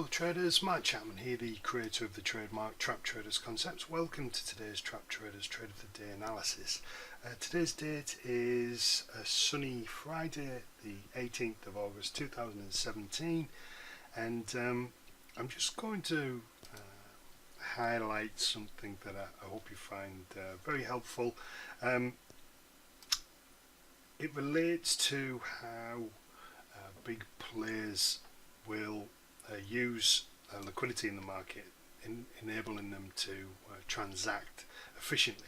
traders, Mike Chapman here, the creator of the trademark Trap Traders concepts. Welcome to today's Trap Traders Trade of the Day analysis. Today's date is a sunny Friday, the 18th of August 2017, and I'm just going to highlight something that I hope you find very helpful. It relates to how big players will use liquidity in the market, enabling them to transact efficiently.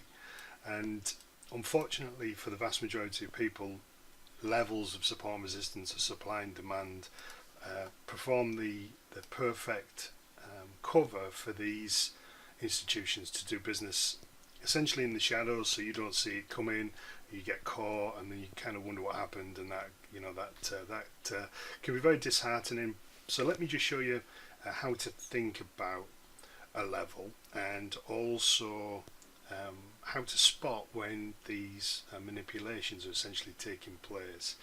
And unfortunately for the vast majority of people, levels of support and resistance of supply and demand perform the perfect cover for these institutions to do business essentially in the shadows, so you don't see it come in, you get caught, and then you kind of wonder what happened, and that can be very disheartening. So let me just show you how to think about a level, and also how to spot when these manipulations are essentially taking place.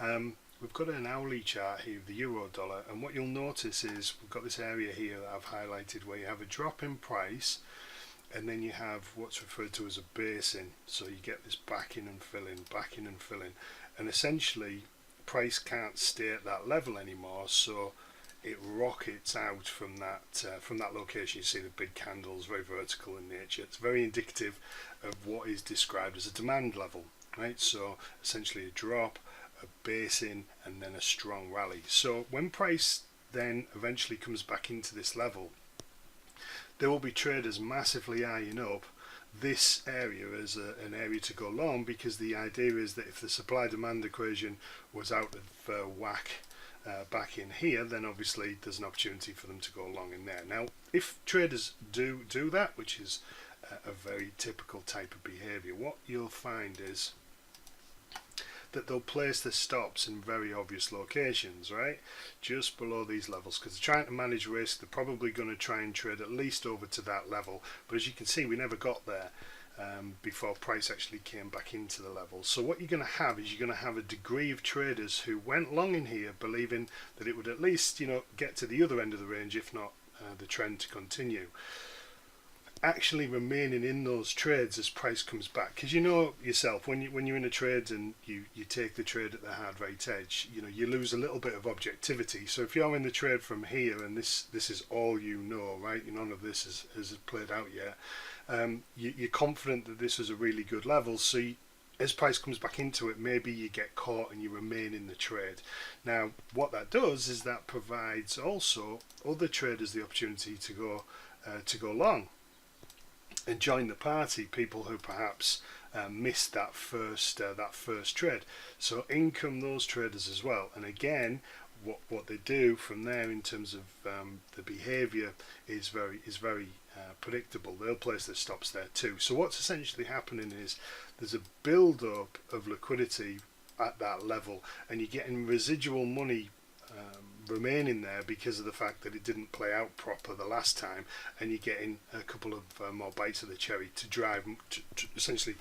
We've got an hourly chart here of the euro dollar, and what you'll notice is we've got this area here that I've highlighted where you have a drop in price, and then you have what's referred to as a basing. So you get this backing and filling, and essentially price can't stay at that level anymore, so it rockets out from that location. You see the big candles, very vertical in nature. It's very indicative of what is described as a demand level, right? So essentially a drop, a basing, and then a strong rally. So when price then eventually comes back into this level, there will be traders massively eyeing up this area as an area to go long, because the idea is that if the supply demand equation was out of whack back in here, then obviously there's an opportunity for them to go long in there. Now, if traders do that, which is a very typical type of behavior, what you'll find is that they'll place the stops in very obvious locations, right, just below these levels, because they're trying to manage risk. They're probably going to try and trade at least over to that level, but as you can see, we never got there before price actually came back into the level. So what you're going to have is you're going to have a degree of traders who went long in here, believing that it would at least, get to the other end of the range, if not the trend to continue, actually remaining in those trades as price comes back. Because you know yourself, when you're in a trade and you take the trade at the hard rate edge, you lose a little bit of objectivity. So if you're in the trade from here and this is all you know, right, none of this has played out yet, you're confident that this is a really good level, so as price comes back into it, maybe you get caught and you remain in the trade. Now what that does is that provides also other traders the opportunity to go long and join the party, people who perhaps missed that first trade. So income those traders as well. And again, what they do from there in terms of the behavior is very predictable. They'll place their stops there too. So what's essentially happening is there's a build up of liquidity at that level, and you're getting residual money remaining there because of the fact that it didn't play out proper the last time, and you're getting a couple of more bites of the cherry to drive essentially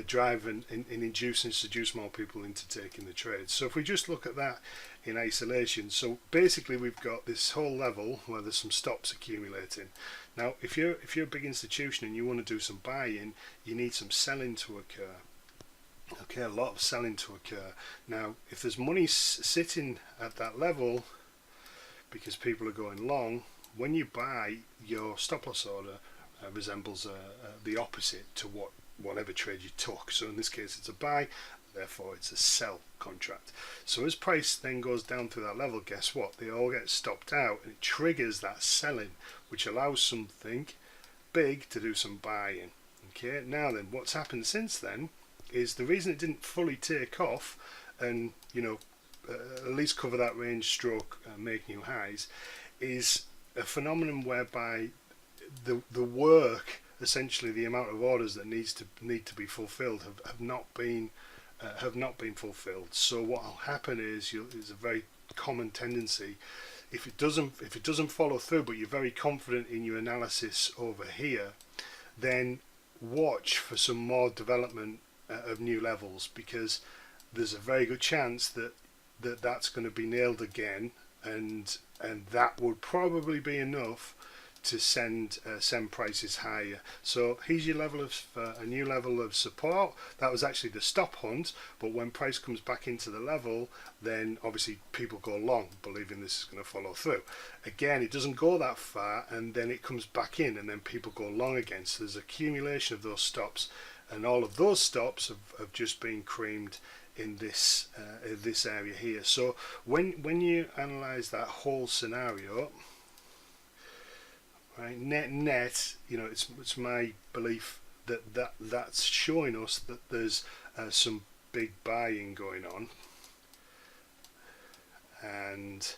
drive and induce and seduce more people into taking the trade. So if we just look at that in isolation, so basically we've got this whole level where there's some stops accumulating. Now if you're a big institution and you want to do some buying, you need some selling to occur. Okay, a lot of selling to occur. Now if there's money sitting at that level because people are going long, when you buy, your stop loss order resembles the opposite to whatever trade you took. So in this case it's a buy, therefore it's a sell contract. So as price then goes down to that level, guess what? They all get stopped out, and it triggers that selling, which allows something big to do some buying. Okay, now then, what's happened since then is the reason it didn't fully take off and at least cover that range stroke make new highs is a phenomenon whereby the work, essentially the amount of orders that need to be fulfilled have not been fulfilled. So what will happen is there's a very common tendency, if it doesn't follow through, but you're very confident in your analysis over here, then watch for some more development of new levels, because there's a very good chance that that's going to be nailed again, and and that would probably be enough to send prices higher. So here's your level of a new level of support. That was actually the stop hunt, but when price comes back into the level, then obviously people go long, believing this is going to follow through. Again, it doesn't go that far, and then it comes back in, and then people go long again. So there's accumulation of those stops, and all of those stops have just been creamed in this area here. So when you analyze that whole scenario, right, net, it's my belief that's showing us that there's some big buying going on, and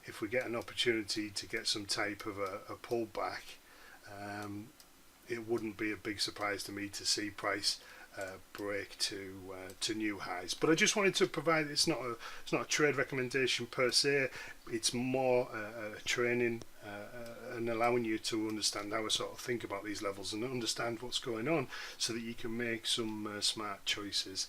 if we get an opportunity to get some type of a pullback, it wouldn't be a big surprise to me to see price break to new highs. But I just wanted to provide, it's not a trade recommendation per se, it's more a training and allowing you to understand how I sort of think about these levels and understand what's going on, so that you can make some smart choices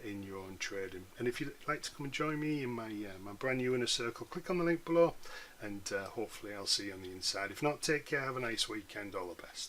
in your own trading. And if you'd like to come and join me in my brand new inner circle, click on the link below, and hopefully I'll see you on the inside. If not, take care, have a nice weekend, all the best.